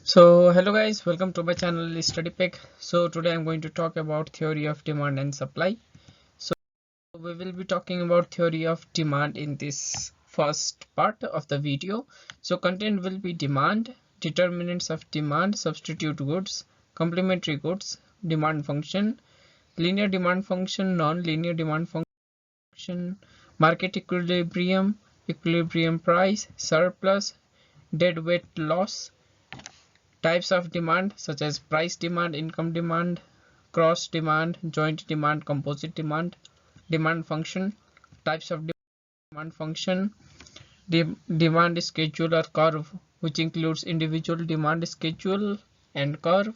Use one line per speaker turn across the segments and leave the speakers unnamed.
So hello guys, welcome to my channel Study Pick. So today I'm going to talk about theory of demand and supply. So we will be talking about theory of demand in this first part of the video. So content will be demand, determinants of demand, substitute goods, complementary goods, demand function, linear demand function, non-linear demand function, market equilibrium, equilibrium price, surplus, deadweight loss, types of demand such as price demand, income demand, cross demand, joint demand, composite demand, demand function, types of demand function, demand schedule or curve, which includes individual demand schedule and curve,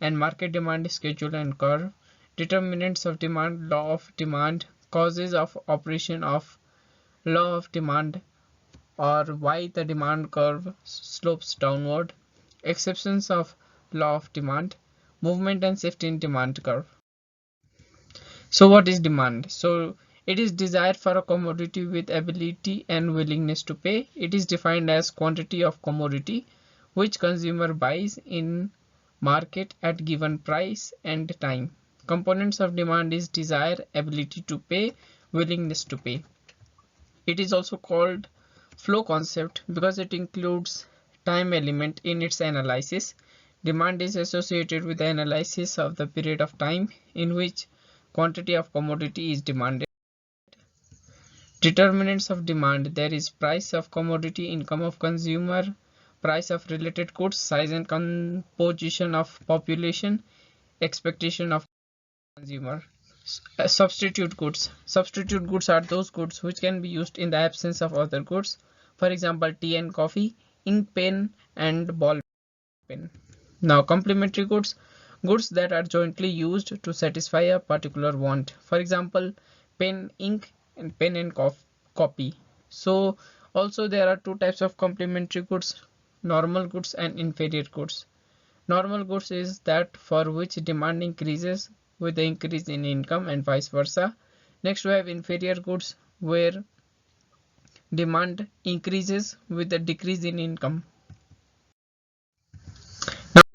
and market demand schedule and curve, determinants of demand, law of demand, causes of operation of law of demand, or why the demand curve slopes downward, exceptions of law of demand, movement and safety in demand curve. So what is demand? So it is desire for a commodity with ability and willingness to pay. It is defined as quantity of commodity which consumer buys in market at given price and time. Components of demand is desire, ability to pay, willingness to pay. It is also called flow concept because it includes time element in its analysis. Demand is associated with the analysis of the period of time in which quantity of commodity is demanded. Determinants of demand: there is price of commodity, income of consumer, price of related goods, size and composition of population, expectation of consumer. Substitute goods. Substitute goods are those goods which can be used in the absence of other goods. For example, tea and coffee, ink, pen and ball pen. Now complementary goods, goods that are jointly used to satisfy a particular want. For example, pen, ink and pen and copy. So also there are two types of complementary goods: normal goods and inferior goods. Normal goods is that for which demand increases with the increase in income and vice versa. Next we have inferior goods where demand increases with the decrease in income.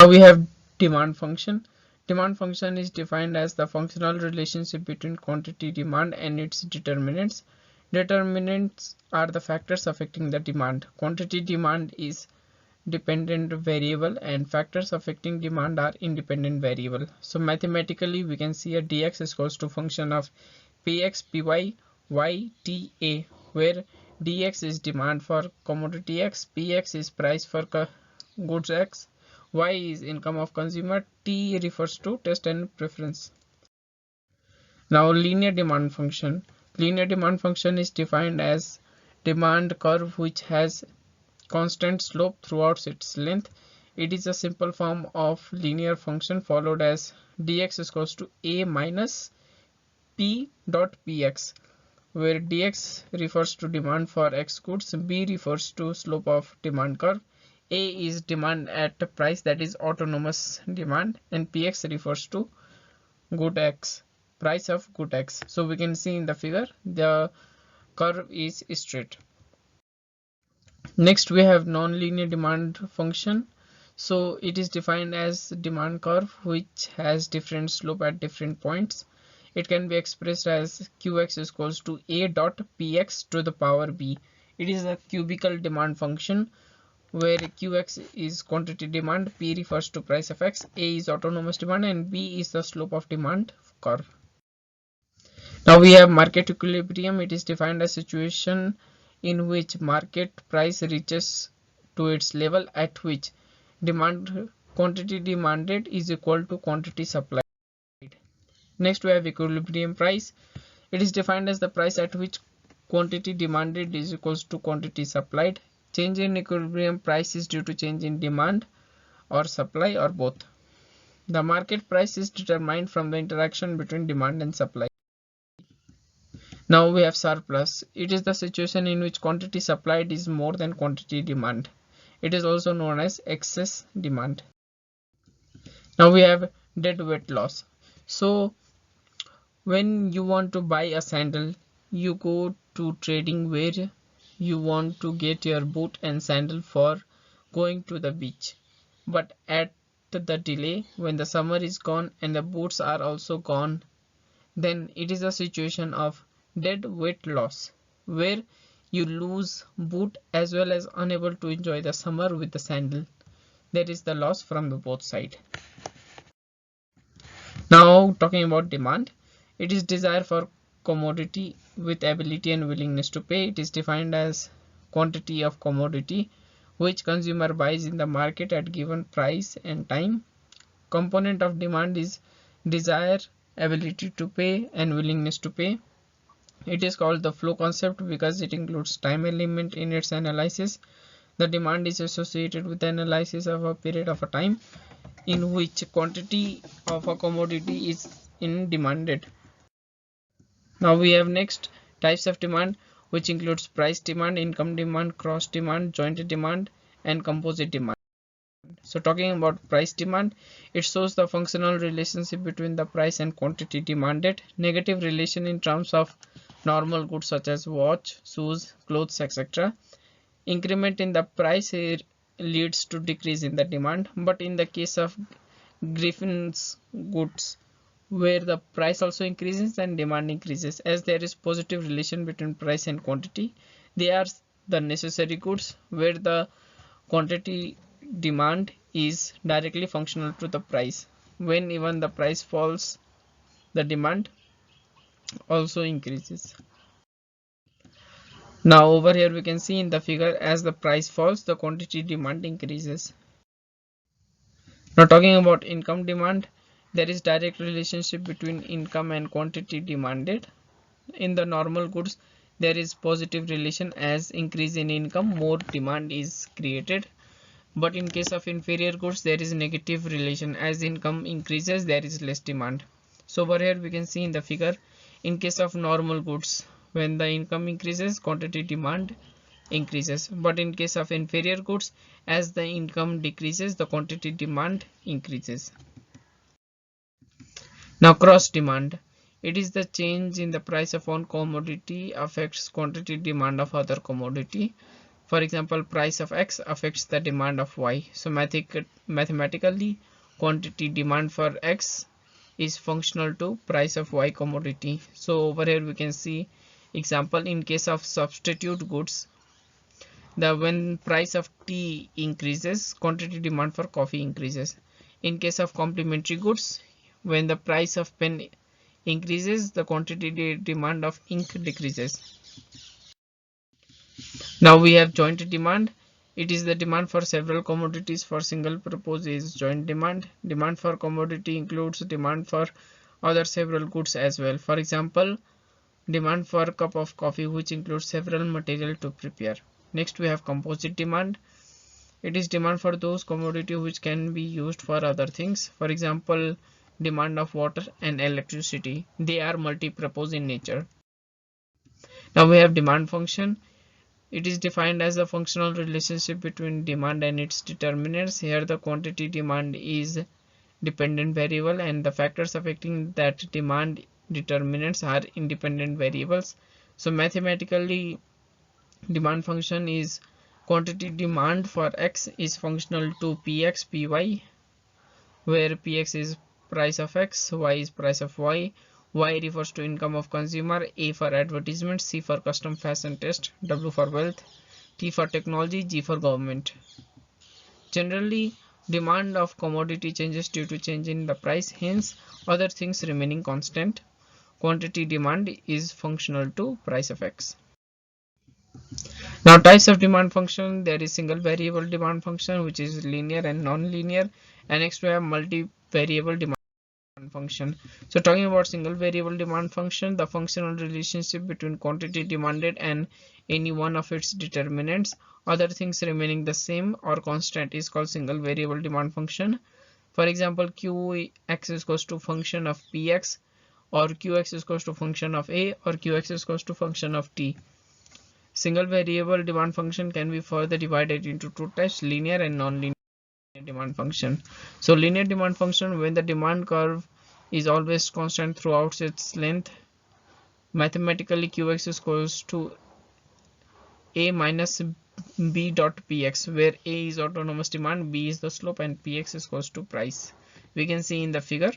Now we have demand function. Demand function is defined as the functional relationship between quantity demand and its determinants. Determinants are the factors affecting the demand. Quantity demand is dependent variable and factors affecting demand are independent variable. So mathematically we can see a dx is equals to function of px, py, y, t, a, where dx is demand for commodity x, px is price for goods x, y is income of consumer, t refers to taste and preference. Now linear demand function. Linear demand function is defined as demand curve which has constant slope throughout its length. It is a simple form of linear function followed as dx is equals to a minus p dot px, where dx refers to demand for x goods, b refers to slope of demand curve, a is demand at a price, that is autonomous demand, and px refers to good x, price of good x. So we can see in the figure the curve is straight. Next we have non-linear demand function. So it is defined as demand curve which has different slope at different points. It can be expressed as qx is equals to a dot px to the power b. It is a cubical demand function where qx is quantity demand, p refers to price of x, a is autonomous demand, and b is the slope of demand curve. Now we have market equilibrium. It is defined as situation in which market price reaches to its level at which quantity demanded is equal to quantity supplied. Next we have equilibrium price. It is defined as the price at which quantity demanded is equals to quantity supplied. Change in equilibrium price is due to change in demand or supply or both. The market price is determined from the interaction between demand and supply. Now we have surplus. It is the situation in which quantity supplied is more than quantity demand. It is also known as excess demand. Now we have deadweight loss. So when you want to buy a sandal, you go to trading where you want to get your boot and sandal for going to the beach. but at the delay, when the summer is gone and the boots are also gone, then it is a situation of dead weight loss, where you lose boot as well as unable to enjoy the summer with the sandal. There is the loss from the both side. Now talking about demand, it is desire for commodity with ability and willingness to pay. It is defined as quantity of commodity which consumer buys in the market at given price and time. Component of demand is desire, ability to pay and willingness to pay. It is called the flow concept because it includes time element in its analysis. The demand is associated with the analysis of a period of a time in which quantity of a commodity is in demanded. Now we have next types of demand, which includes price demand, income demand, cross demand, joint demand and composite demand. So talking about price demand, it shows the functional relationship between the price and quantity demanded. Negative relation in terms of normal goods such as watch, shoes, clothes, etc. Increment in the price leads to decrease in the demand, but in the case of Griffin's goods, where the price also increases and demand increases, as there is positive relation between price and quantity. They are the necessary goods where the quantity demand is directly functional to the price. When even the price falls, the demand also increases. Now over here we can see in the figure, as the price falls, the quantity demand increases. Now talking about income demand, there is direct relationship between income and quantity demanded. In the normal goods, there is positive relation, as increase in income, more demand is created. But in case of inferior goods, there is negative relation, as income increases, there is less demand. So over here we can see in the figure, in case of normal goods, when the income increases, quantity demand increases, but in case of inferior goods, as the income decreases, the quantity demand increases. Now cross demand, it is the change in the price of one commodity affects quantity demand of other commodity. For example, price of X affects the demand of Y. So mathematically, quantity demand for X is functional to price of Y commodity. So over here we can see example, in case of substitute goods, when price of tea increases, quantity demand for coffee increases. In case of complementary goods, when the price of pen increases, the quantity demand of ink decreases. Now we have joint demand. It is the demand for several commodities for single purpose is joint demand. Demand for commodity includes demand for other several goods as well. For example, demand for a cup of coffee, which includes several material to prepare. Next we have composite demand. It is demand for those commodities which can be used for other things. For example, demand of water and electricity. They are multi-purpose in nature. Now we have demand function. It is defined as a functional relationship between demand and its determinants. Here the quantity demand is dependent variable and the factors affecting that demand determinants are independent variables. So mathematically, demand function is quantity demand for X is functional to Px, Py, where Px is price of X, Y is price of Y. Y refers to income of consumer, A for advertisement, C for custom fashion taste, W for wealth, T for technology, G for government. Generally, demand of commodity changes due to change in the price, hence other things remaining constant. Quantity demand is functional to price of X. Now types of demand function, there is single variable demand function which is linear and non-linear, and next we have multi-variable demand function. So talking about single variable demand function, the functional relationship between quantity demanded and any one of its determinants, other things remaining the same or constant, is called single variable demand function. For example, Qx is equals to function of Px, or Qx is equals to function of A, or Qx is equals to function of T. Single variable demand function can be further divided into two types, linear and non-linear demand function. So linear demand function, when the demand curve is always constant throughout its length, mathematically Qx is equals to A minus b dot px, where a is autonomous demand, b is the slope, and px is equals to price. We can see in the figure.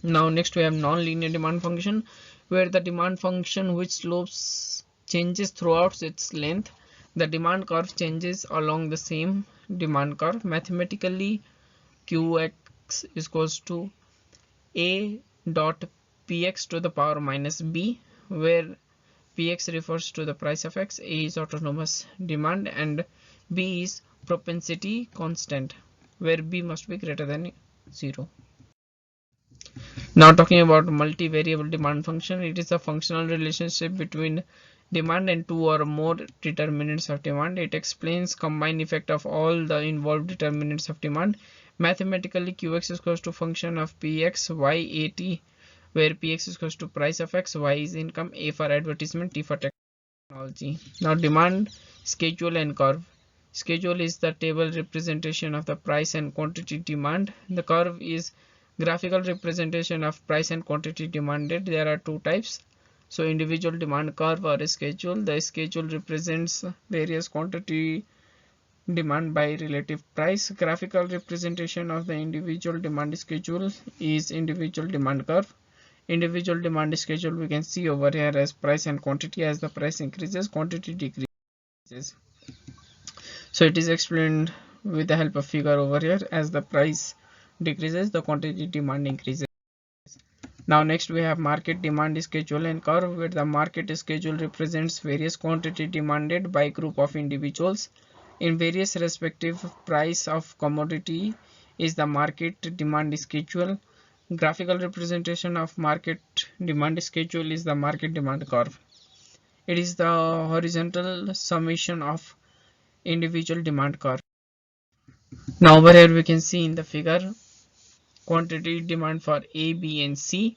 Now next we have non-linear demand function, where the demand function which slopes changes throughout its length. The demand curve changes along the same demand curve. Mathematically, qx is equals to a dot px to the power minus b, where px refers to the price of x, a is autonomous demand, and b is propensity constant, where b must be greater than 0. Now talking about multivariable demand function, it is a functional relationship between demand and two or more determinants of demand. It explains combined effect of all the involved determinants of demand. Mathematically, qx is equals to function of px, y, at, where px is equals to price of x, y is income, a for advertisement, t for technology. Now demand, schedule and curve. Schedule is the table representation of the price and quantity demand. The curve is graphical representation of price and quantity demanded. There are two types. So individual demand curve or a schedule. The schedule represents various quantity demand by relative price. Graphical representation of the individual demand schedule is individual demand curve. Individual demand schedule we can see over here as price and quantity. As the price increases, quantity decreases. So it is explained with the help of figure over here. As the price decreases, the quantity demand increases. Now next we have market demand schedule and curve, where the market schedule represents various quantity demanded by group of individuals in various respective price of commodity is the market demand schedule. Graphical representation of market demand schedule is the market demand curve. It is the horizontal summation of individual demand curve. Now over here we can see in the figure quantity demand for A, B and C,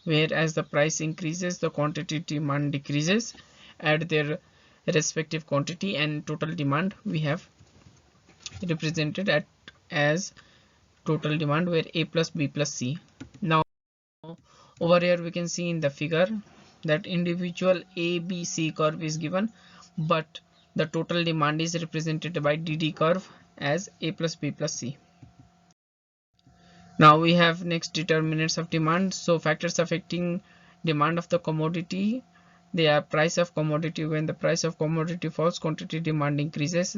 where as the price increases, the quantity demand decreases at their respective quantity, and total demand we have represented as total demand, where A plus B plus C. Now over here we can see in the figure that individual A, B, C curve is given, but the total demand is represented by DD curve as A plus B plus C. Now we have next determinants of demand. So factors affecting demand of the commodity, they are price of commodity. When the price of commodity falls, quantity demand increases.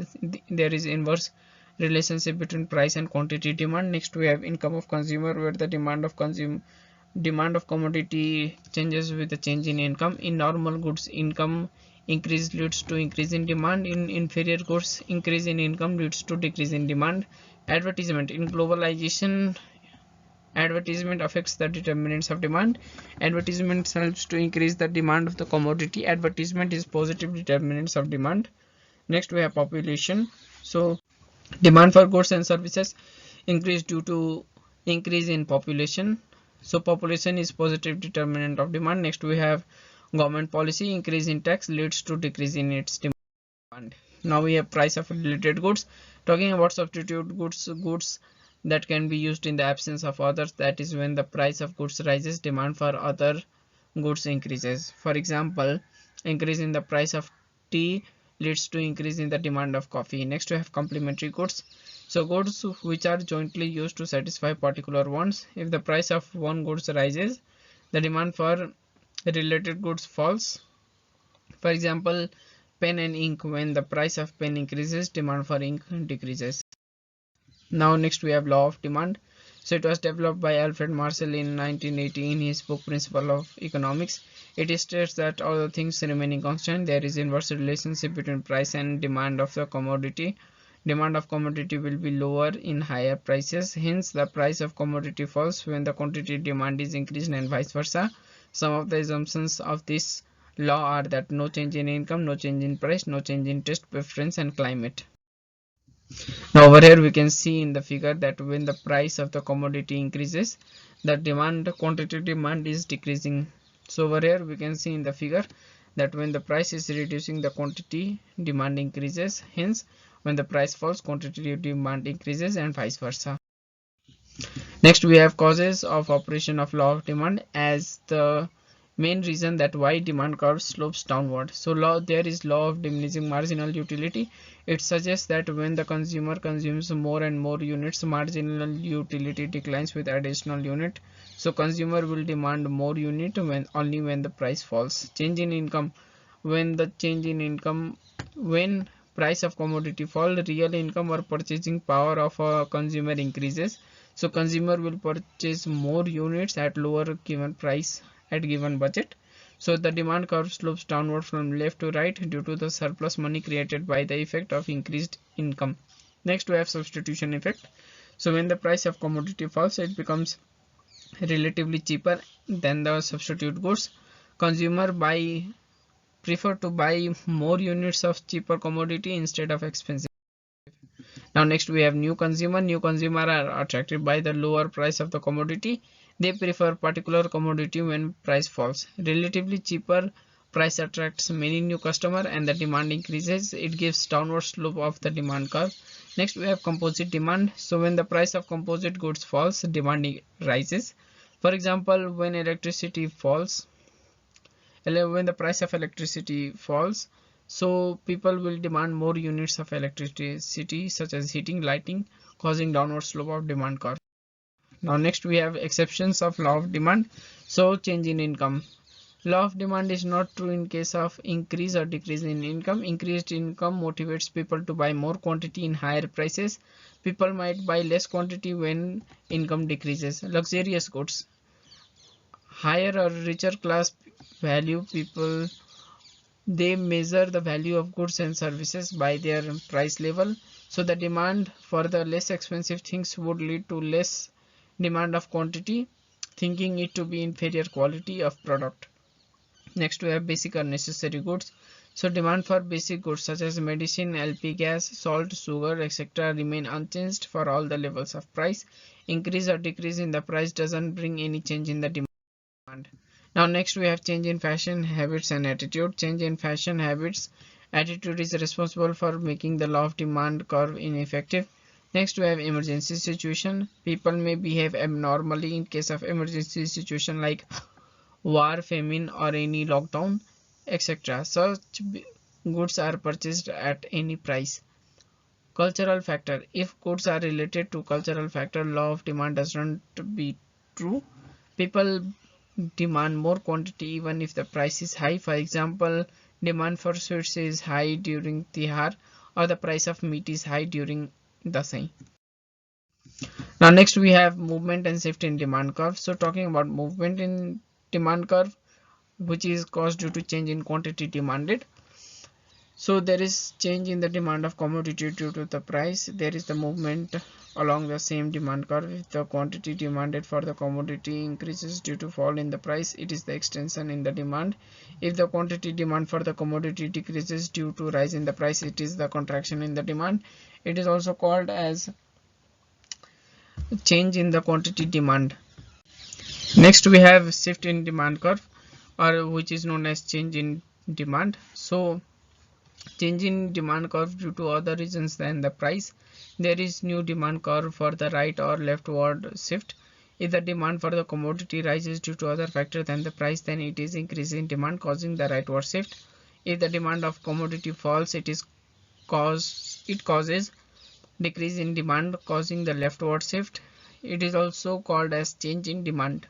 There is inverse relationship between price and quantity demand. Next we have income of consumer, where the demand of commodity changes with the change in income. In normal goods, income increase leads to increase in demand. In inferior goods, increase in income leads to decrease in demand. Advertisement. In globalization, advertisement affects the determinants of demand. Advertisement helps to increase the demand of the commodity. Advertisement is positive determinants of demand. Next we have population. So demand for goods and services increase due to increase in population. So population is positive determinant of demand. Next we have government policy. Increase in tax leads to decrease in its demand. Now we have price of related goods. Talking about substitute goods that can be used in the absence of others, that is when the price of goods rises, demand for other goods increases. For example, increase in the price of tea leads to increase in the demand of coffee. Next we have complementary goods. So goods which are jointly used to satisfy particular wants. If the price of one goods rises, the demand for related goods falls. For example, pen and ink. When the price of pen increases, demand for ink decreases. Now next we have law of demand. So it was developed by Alfred Marshall in 1980 in his book Principle of Economics. It states that other things remaining constant, there is inverse relationship between price and demand of the commodity. Demand of commodity will be lower in higher prices, hence the price of commodity falls when the quantity demand is increased, and vice versa. Some of the assumptions of this law are that no change in income, no change in price, no change in taste preference and climate. Now over here we can see in the figure that when the price of the commodity increases, the quantity demand is decreasing. So over here we can see in the figure that when the price is reducing, the quantity demand increases, hence when the price falls, quantity demand increases, and vice versa. Next we have causes of operation of law of demand. As the main reason that why demand curve slopes downward. So there is law of diminishing marginal utility. It suggests that when the consumer consumes more and more units, marginal utility declines with additional unit. So consumer will demand more unit only when the price falls. Change in income. When price of commodity fall, real income or purchasing power of a consumer increases. So consumer will purchase more units at lower given price at given budget. So the demand curve slopes downward from left to right due to the surplus money created by the effect of increased income. Next we have substitution effect. So when the price of commodity falls, it becomes relatively cheaper than the substitute goods. Consumer prefer to buy more units of cheaper commodity instead of expensive. Now next we have new consumer. New consumer are attracted by the lower price of the commodity. They prefer particular commodity when price falls. Relatively cheaper price attracts many new customer and the demand increases. It gives downward slope of the demand curve. Next we have composite demand. So when the price of composite goods falls, demand rises. For example, when the price of electricity falls, so people will demand more units of electricity such as heating, lighting, causing downward slope of demand curve. Now next we have exceptions of law of demand. So change in income. Law of demand is not true in case of increase or decrease in income. Increased income motivates people to buy more quantity in higher prices. People might buy less quantity when income decreases. Luxurious goods. Higher or richer class value people, they measure the value of goods and services by their price level. So the demand for the less expensive things would lead to less demand of quantity, thinking it to be inferior quality of product. Next we have basic or necessary goods. So demand for basic goods such as medicine, LP gas, salt, sugar, etc. remain unchanged for all the levels of price. Increase or decrease in the price doesn't bring any change in the demand. Now next we have change in fashion habits and attitude. Change in fashion habits, attitude is responsible for making the law of demand curve ineffective. Next we have emergency situation. People may behave abnormally in case of emergency situation like war, famine or any lockdown, etc. Such goods are purchased at any price. Cultural factor. If goods are related to cultural factor, law of demand does not be true. People demand more quantity even if the price is high. For example, demand for sweets is high during Tihar, or the price of meat is high during Dasai. Now next we have movement and shift in demand curve. So talking about movement in demand curve, which is caused due to change in quantity demanded. So there is change in the demand of commodity due to the price. There is the movement along the same demand curve. If the quantity demanded for the commodity increases due to fall in the price, it is the extension in the demand. If the quantity demand for the commodity decreases due to rise in the price, it is the contraction in the demand. It is also called as change in the quantity demand. Next we have shift in demand curve, or which is known as change in demand. So change in demand curve due to other reasons than the price. There is new demand curve for the right or leftward shift. If the demand for the commodity rises due to other factor than the price, then it is increase in demand causing the rightward shift. If the demand of commodity falls, it causes decrease in demand causing the leftward shift. It is also called as change in demand.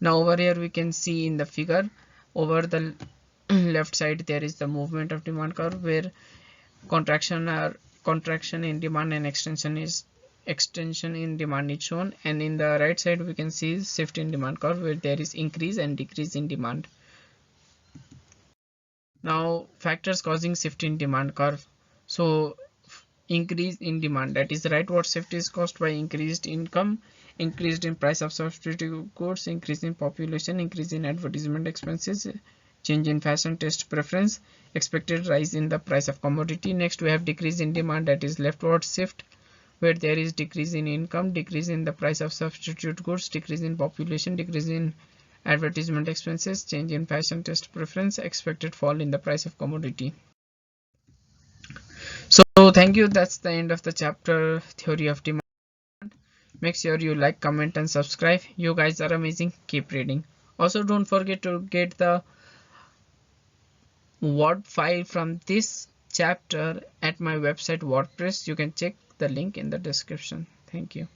Now over here we can see in the figure, over the left side there is the movement of demand curve where contraction in demand and extension in demand is shown, and in the right side we can see shift in demand curve where there is increase and decrease in demand. Now factors causing shift in demand curve. So increase in demand, that is the rightward shift, is caused by increased income, increased in price of substitute goods, increase in population, increase in advertisement expenses, change in fashion taste preference, expected rise in the price of commodity. Next we have decrease in demand, that is leftward shift where there is decrease in income, decrease in the price of substitute goods, decrease in population, decrease in advertisement expenses, change in fashion taste preference, expected fall in the price of commodity. So thank you, that's the end of the chapter theory of demand. Make sure you like, comment and subscribe. You guys are amazing, keep reading. Also, don't forget to get the Word file from this chapter at my website WordPress. You can check the link in the description. Thank you.